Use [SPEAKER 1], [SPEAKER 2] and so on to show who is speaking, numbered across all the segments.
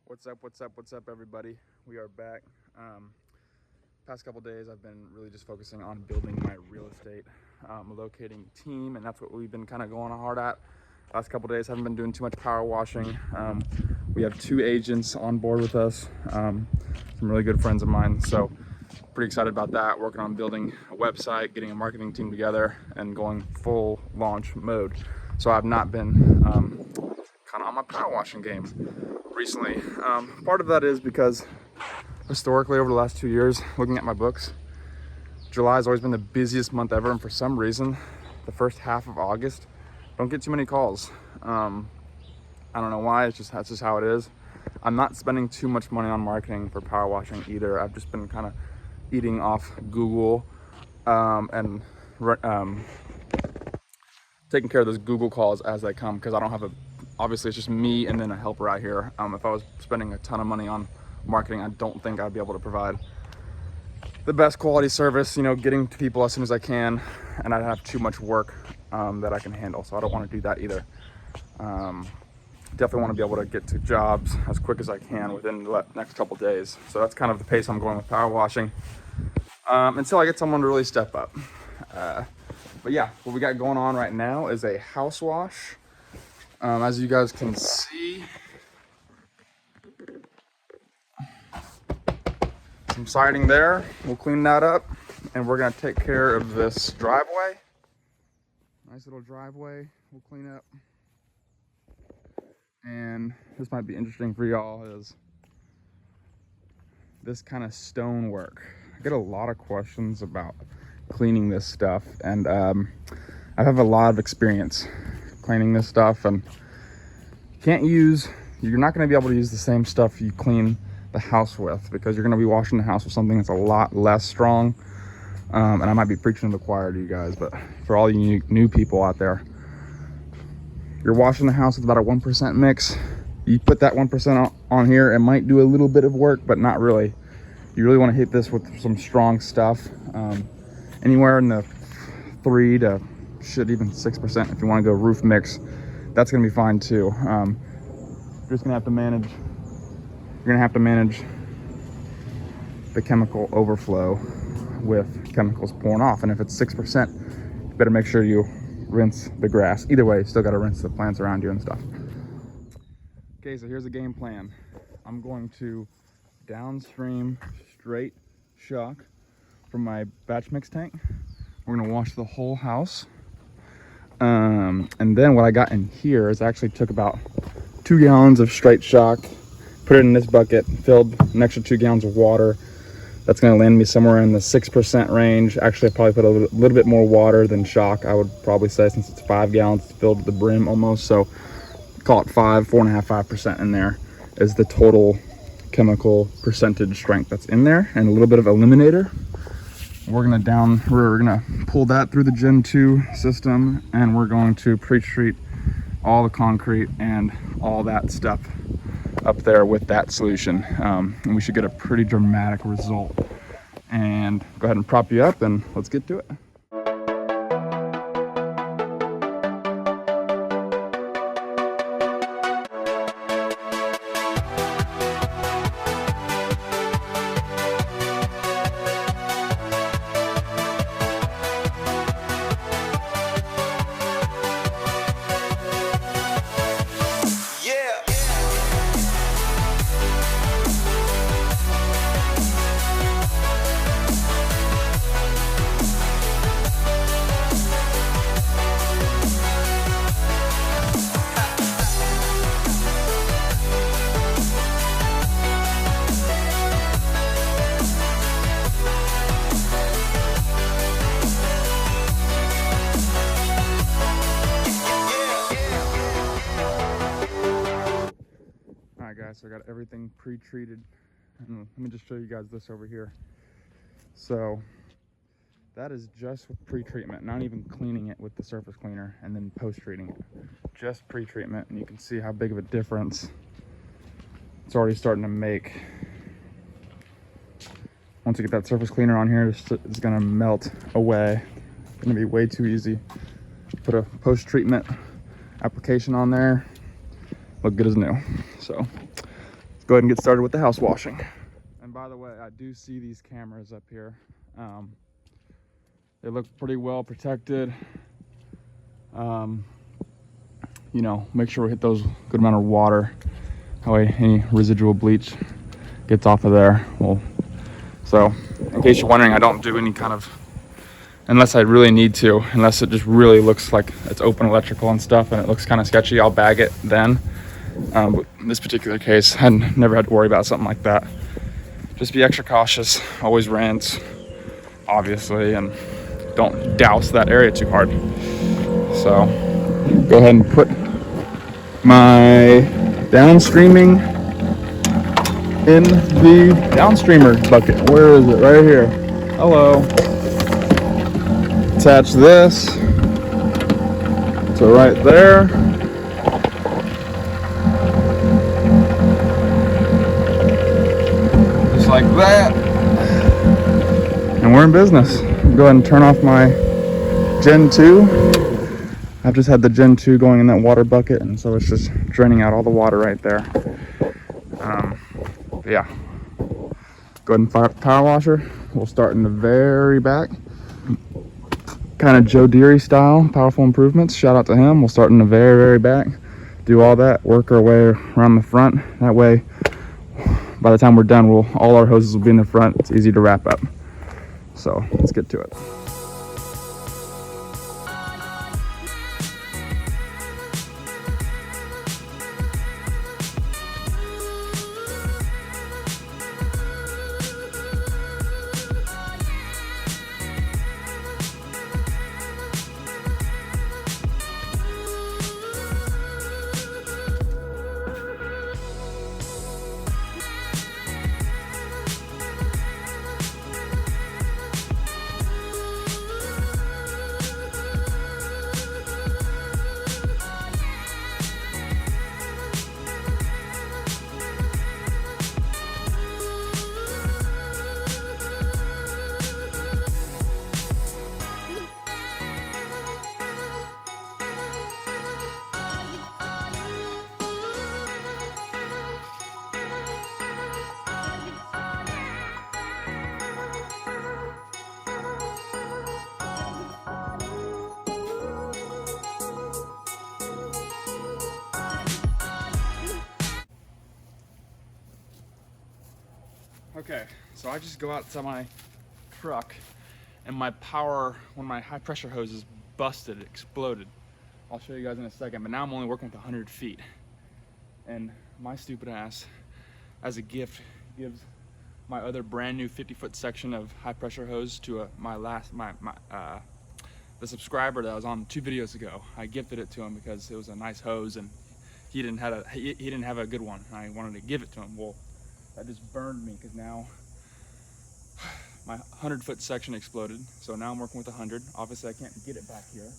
[SPEAKER 1] What's up, everybody? We are back. Past couple days, I've been really just focusing on building my real estate, locating team, and that's what we've been kind of going hard at. Last couple days, haven't been doing too much power washing. We have 2 agents on board with us, some really good friends of mine. So pretty excited about that. Working on building a website, getting a marketing team together, and going full launch mode. So I've not been kind of on my power washing game recently. Part of that is because historically over the last 2 years, looking at my books, July has always been the busiest month ever, and for some reason the first half of August don't get too many calls. I don't know why. That's just how it is. I'm not spending too much money on marketing for power washing either. I've just been kind of eating off Google and taking care of those Google calls as they come, because I don't have obviously it's just me and then a helper out here. If I was spending a ton of money on marketing, I don't think I'd be able to provide the best quality service, getting to people as soon as I can, and I'd have too much work that I can handle. So I don't want to do that either. Definitely want to be able to get to jobs as quick as I can within the next couple days. So that's kind of the pace I'm going with power washing until I get someone to really step up. But yeah, what we got going on right now is a house wash. As you guys can see, some siding there. We'll clean that up, and we're gonna take care of this driveway. Nice little driveway we'll clean up. And this might be interesting for y'all, is this kind of stonework. I get a lot of questions about cleaning this stuff, and I have a lot of experience cleaning this stuff, and you're not going to be able to use the same stuff you clean the house with, because you're going to be washing the house with something that's a lot less strong. And I might be preaching to the choir to you guys, but for all you new people out there, you're washing the house with about a 1% mix. You put that 1% on here, it might do a little bit of work, but not really. You really want to hit this with some strong stuff, anywhere in the 3 to even 6%. If you want to go roof mix, that's going to be fine too. You're just going to have to manage. You're going to have to manage the chemical overflow with chemicals pouring off, and if it's 6%, you better make sure you rinse the grass. Either way, you still got to rinse the plants around you and stuff. Okay, so here's the game plan. I'm going to downstream straight shock from my batch mix tank. We're going to wash the whole house. And then what I got in here is actually took about 2 gallons of straight shock, put it in this bucket, filled an extra 2 gallons of water. That's going to land me somewhere in the 6% range. Actually, I probably put a little bit more water than shock, I would probably say, since it's 5 gallons. It's filled to the brim almost. So call it 4.5% in there is the total chemical percentage strength that's in there, and a little bit of eliminator. We're gonna pull that through the Gen 2 system, and we're going to pre-treat all the concrete and all that stuff up there with that solution. And we should get a pretty dramatic result. And go ahead and prop you up, and let's get to it. So I got everything pre-treated, and let me just show you guys this over here. So that is just with pre-treatment, not even cleaning it with the surface cleaner and then post-treating it, just pre-treatment. And you can see how big of a difference it's already starting to make. Once you get that surface cleaner on here, it's going to melt away. It's going to be way too easy. Put a post-treatment application on there, look good as new. So go ahead and get started with the house washing. And by the way, I do see these cameras up here. They look pretty well protected. You know, make sure we hit those good amount of water. That way any residual bleach gets off of there. Well, so in case you're wondering, I don't do any kind of, unless I really need to, unless it just really looks like it's open electrical and stuff and it looks kind of sketchy, I'll bag it then. But in this particular case, I never had to worry about something like that. Just be extra cautious, always rinse, obviously, and don't douse that area too hard. So go ahead and put my downstreaming in the downstreamer bucket. Where is it? Right here. Hello. Attach this to right there. Just like that. And we're in business. Go ahead and turn off my Gen 2. I've just had the Gen 2 going in that water bucket, and so it's just draining out all the water right there. But yeah, go ahead and fire up the power washer. We'll start in the very back, kind of Joe Deary style, Powerful Improvements. Shout out to him. We'll start in the very, very back, do all that, work our way around the front. That way, by the time we're done, all our hoses will be in the front. It's easy to wrap up. So let's get to it. Okay, so I just go out to my truck and one of my high pressure hoses busted, exploded. I'll show you guys in a second, but now I'm only working with 100 feet. And my stupid ass, as a gift, gives my other brand new 50-foot section of high pressure hose to the subscriber that was on 2 videos ago. I gifted it to him because it was a nice hose and he didn't have a good one. I wanted to give it to him. Well, that just burned me because now my 100-foot section exploded. So now I'm working with 100. Obviously I can't get it back here.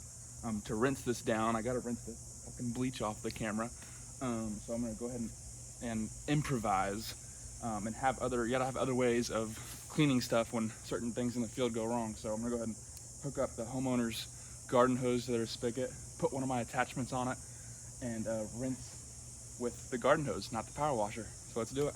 [SPEAKER 1] To rinse this down, I gotta rinse the fucking bleach off the camera. So I'm gonna go ahead and improvise and you gotta have other ways of cleaning stuff when certain things in the field go wrong. So I'm gonna go ahead and hook up the homeowner's garden hose to their spigot, put one of my attachments on it, and rinse with the garden hose, not the power washer. So let's do it.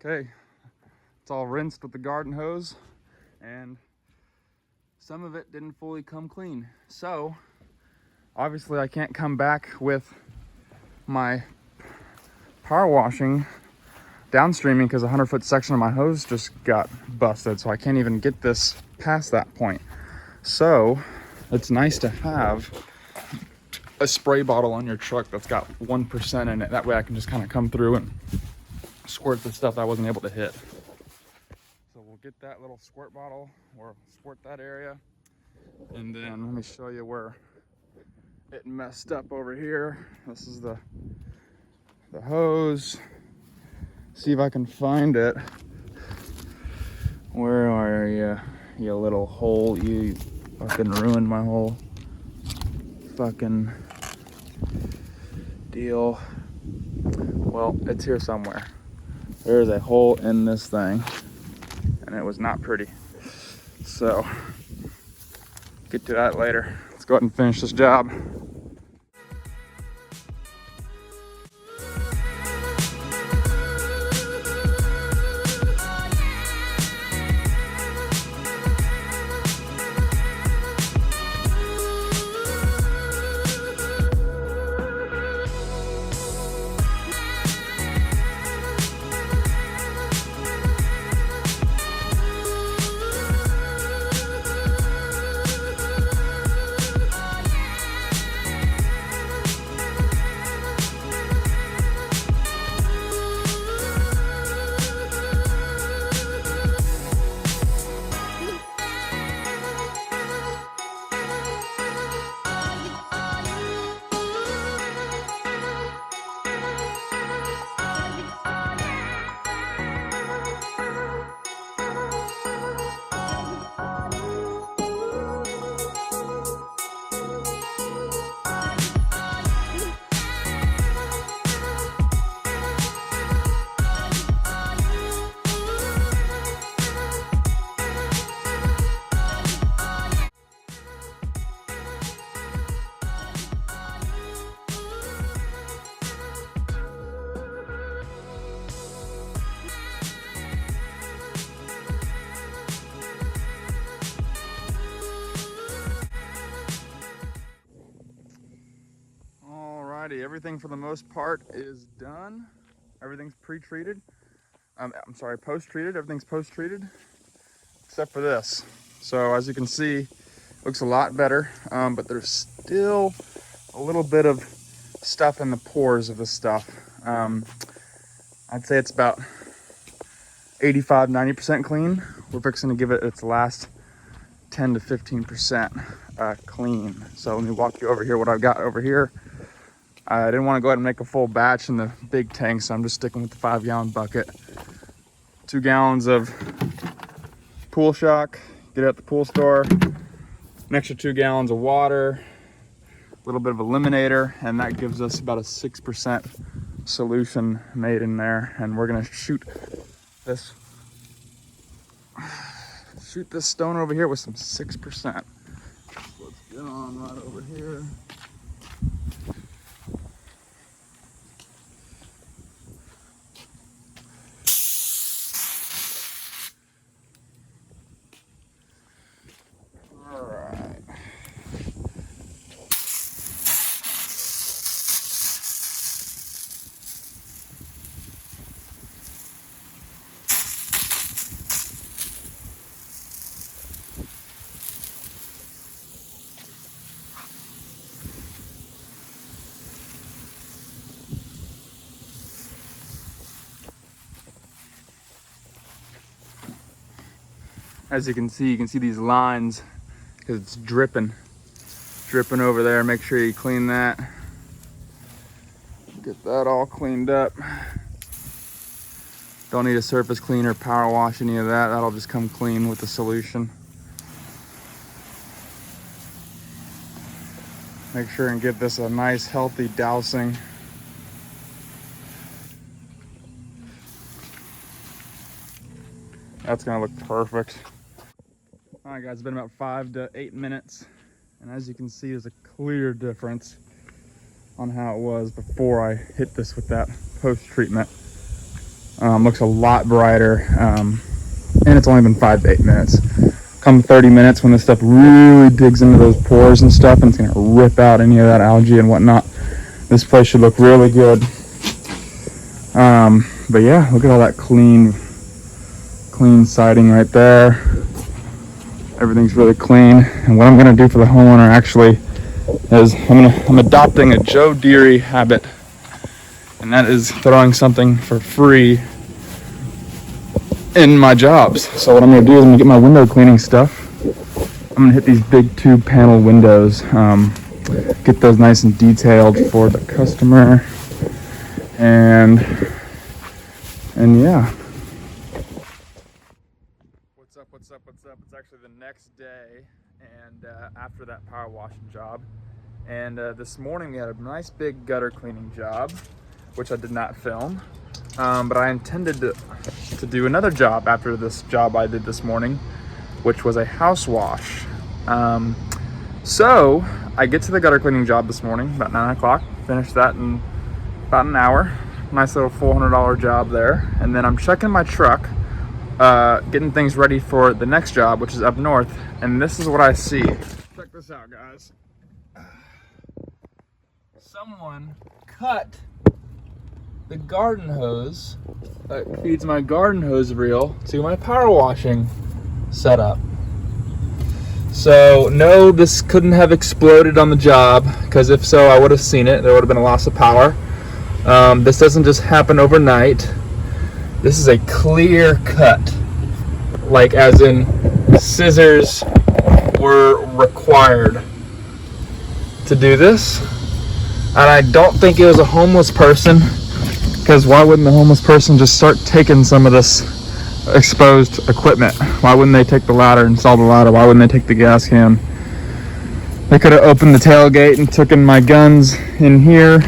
[SPEAKER 1] Okay, it's all rinsed with the garden hose, and some of it didn't fully come clean. So obviously I can't come back with my power washing downstreaming because a 100-foot section of my hose just got busted. So I can't even get this past that point. So it's nice to have a spray bottle on your truck that's got 1% in it. That way I can just kind of come through and squirt the stuff I wasn't able to hit. So we'll get that little squirt bottle or squirt that area. And then let me show you where it messed up over here. This is the hose. See if I can find it. Where are you, you little hole? You fucking ruined my whole fucking deal. Well, it's here somewhere. There's a hole in this thing, and it was not pretty. So, get to that later. Let's go ahead and finish this job. Alrighty, everything for the most part is done. Everything's pre-treated. I'm sorry, post-treated. Everything's post-treated, except for this. So as you can see, looks a lot better, but there's still a little bit of stuff in the pores of this stuff. I'd say it's about 85–90% clean. We're fixing to give it its last 10 to 15% clean. So let me walk you over here what I've got over here. I didn't want to go ahead and make a full batch in the big tank, so I'm just sticking with the 5-gallon bucket. 2 gallons of pool shock, get it at the pool store. An extra 2 gallons of water, a little bit of eliminator, and that gives us about a 6% solution made in there. And we're gonna shoot this stone over here with some 6%. Let's get on right over here. As you can see these lines because it's dripping over there. Make sure you clean that. Get that all cleaned up. Don't need a surface cleaner, power wash, any of that. That'll just come clean with the solution. Make sure and give this a nice healthy dousing. That's gonna look perfect. All right, guys, it's been about 5 to 8 minutes. And as you can see, there's a clear difference on how it was before I hit this with that post-treatment. Looks a lot brighter. And it's only been 5 to 8 minutes. Come 30 minutes when this stuff really digs into those pores and stuff, and it's gonna rip out any of that algae and whatnot. This place should look really good. But yeah, look at all that clean siding right there. Everything's really clean. And what I'm gonna do for the homeowner actually is I'm adopting a Joe Deary habit, and that is throwing something for free in my jobs. So what I'm gonna do is I'm gonna get my window cleaning stuff. I'm gonna hit these big tube panel windows, get those nice and detailed for the customer, and yeah. What's up? It's actually the next day, and after that power washing job, and this morning we had a nice big gutter cleaning job, which I did not film, but I intended to do another job after this job I did this morning, which was a house wash. So I get to the gutter cleaning job this morning about 9 o'clock, finished that in about an hour. Nice little $400 job there. And then I'm checking my truck, getting things ready for the next job, which is up north. And this is what I see. Check this out, guys. Someone cut the garden hose that feeds my garden hose reel to my power washing setup. So no, this couldn't have exploded on the job, because if so, I would have seen it. There would have been a loss of power. This doesn't just happen overnight. This is a clear cut, like as in scissors were required to do this. And I don't think it was a homeless person, because why wouldn't the homeless person just start taking some of this exposed equipment? Why wouldn't they take the ladder, install the ladder? Why wouldn't they take the gas can? They could have opened the tailgate and taken my guns in here,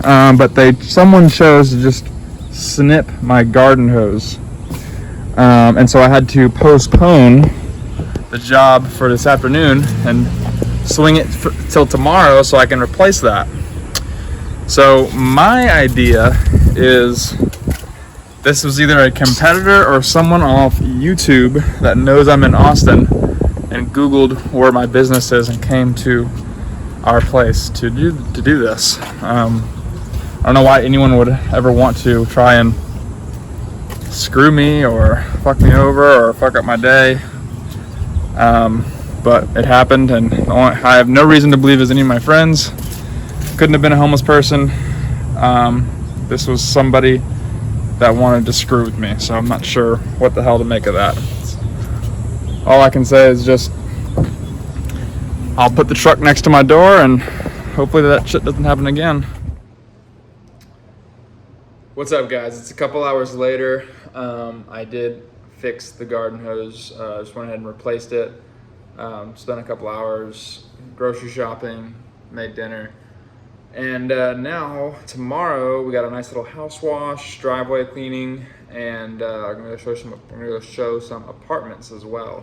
[SPEAKER 1] but someone chose to just snip my garden hose, and so I had to postpone the job for this afternoon and swing it till tomorrow so I can replace that. So my idea is, this was either a competitor or someone off YouTube that knows I'm in Austin and Googled where my business is and came to our place to do this. I don't know why anyone would ever want to try and screw me or fuck me over or fuck up my day. But it happened, and I have no reason to believe it's any of my friends. Couldn't have been a homeless person. This was somebody that wanted to screw with me, so I'm not sure what the hell to make of that. All I can say is just, I'll put the truck next to my door and hopefully that shit doesn't happen again. What's up, guys? It's a couple hours later. I did fix the garden hose. Just went ahead and replaced it. Spent a couple hours grocery shopping, made dinner. And now, tomorrow, we got a nice little house wash, driveway cleaning, and I'm gonna go show some apartments as well.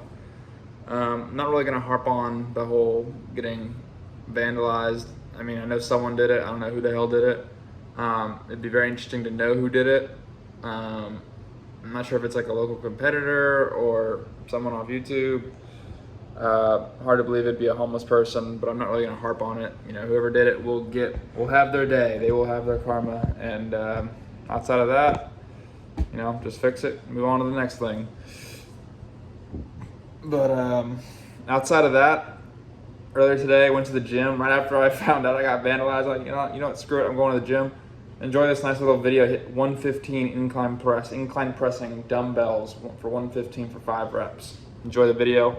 [SPEAKER 1] I'm not really gonna harp on the whole getting vandalized. I mean, I know someone did it. I don't know who the hell did it. It'd be very interesting to know who did it. I'm not sure if it's like a local competitor or someone off YouTube. Hard to believe it'd be a homeless person, but I'm not really gonna harp on it. You know, whoever did it will have their day. They will have their karma. And outside of that, you know, just fix it, move on to the next thing. But outside of that, earlier today I went to the gym. Right after I found out I got vandalized, like, you know what, screw it, I'm going to the gym. Enjoy this nice little video. Hit 115 incline pressing dumbbells for 115 for 5 reps. Enjoy the video.